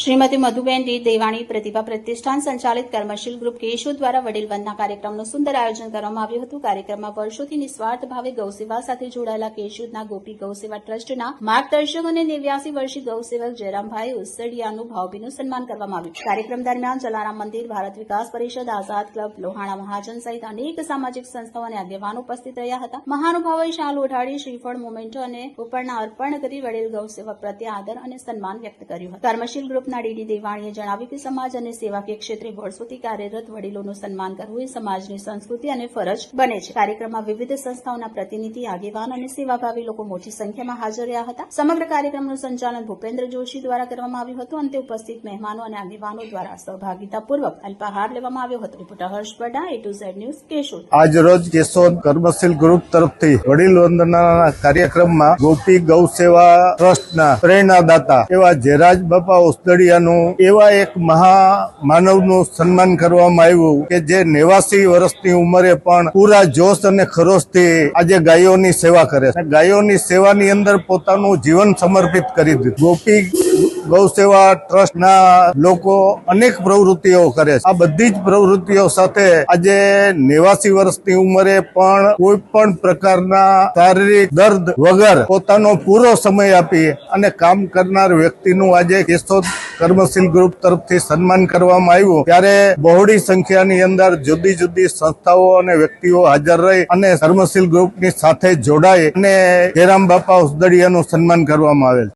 Shrimati Madhuben D Devani પ્રતિભા પ્રતિષ્ઠાન સંચાલિત કર્મશીલ group Keshod દ્વારા વડીલ વંદના કાર્યક્રમનું સુંદર આયોજન કરવામાં આવ્યું હતું। કાર્યક્રમમાં વર્ષોથી નિસ્વાર્થ ભાવે ગૌસેવા સાથે જોડાયેલા કેશોદના ગોપી ગૌસેવા ટ્રસ્ટના માર્ગદર્શક અને 89 વર્ષીય ગૌસેવક જયરામભાઈ ઉસડિયાનું ભાવભીનું સન્માન કરવામાં આવ્યું। કાર્યક્રમ દરમિયાન જલારામ મંદિર, ભારત વિકાસ પરિષદ, આઝાદ ક્લબ, લોહાણા મહાજન સહિત અનેક સામાજિક સંસ્થાઓ અને આગેવાનો ઉપસ્થિત રહ્યા હતા। મહાનુભાવોએ શાલ ઓઢાડી શ્રીફળ મોમેન્ટો અને ઉપરના અર્પણ કરી વડીલ ગૌસેવક પ્રત્યે આદર અને સન્માન વ્યક્ત કર્યું હતું। કર્મશીલ ગ્રુપના ડીડી દેવાણીએ જણાવ્યું કે સમાજ અને સેવાકીય ક્ષેત્રે વર્ષોથી કાર્યરત વડીલોનું સન્માન કરવું એ સમાજની સંસ્કૃતિ અને ફરજ બને છે। કાર્યક્રમમાં વિવિધ સંસ્થાઓના પ્રતિનિધિ, આગેવાન અને સેવાભાવી લોકો મોટી સંખ્યામાં હાજર રહ્યા હતા। સમગ્ર કાર્યક્રમનું સંચાલન ભૂપેન્દ્ર જોશી દ્વારા કરવામાં આવ્યું હતું। અંતે ઉપસ્થિત મહેમાનો અને આગેવાનો દ્વારા સહભાગીતાપૂર્વક અલ્પાહાર લેવામાં આવ્યો હતો। રિપોર્ટર હર્ષ બડા, A2Z ન્યૂઝ, કેશોદ। આજ રોજ કેશોદ કર્મશીલ ગ્રુપ તરફથી વડીલ વંદના કાર્યક્રમમાં ગોપી ગૌ સેવા ટ્રસ્ટના પ્રેરણાદાતા એવા જયરાજ બાપા ઉસદડિયાનું એવા એક મહામાનવનું સન્માન કરવામાં આવ્યું કે જે 89 વર્ષની ઉંમરે પણ પૂરા જોશ અને ખરોશથી આજે ગાયોની સેવા કરે છે। ગાયોની સેવાની અંદર પોતાનું જીવન સમર્પિત કરી દીધું। ગોપી ગૌ સેવા ટ્રસ્ટના લોકો અનેક પ્રવૃત્તિઓ કરે છે। આ બધી જ પ્રવૃત્તિઓ સાથે આજે 89 વર્ષની ઉંમરે પણ કોઈ પણ પ્રકારના શારીરિક દર્દ વગર પોતાનો પૂરો સમય આપી અને કામ કરનાર વ્યક્તિનું આજે કેશોદ કર્મશીલ ગ્રુપ તરફથી સન્માન કરવામાં આવ્યું। ત્યારે બહોળી સંખ્યાની અંદર જુદી જુદી સંસ્થાઓ અને વ્યક્તિઓ હાજર રહી અને કર્મશીલ ગ્રુપની સાથે જોડાઈ અને જયરામ બાપા ઉસદડિયાનું સન્માન કરવામાં આવેલ।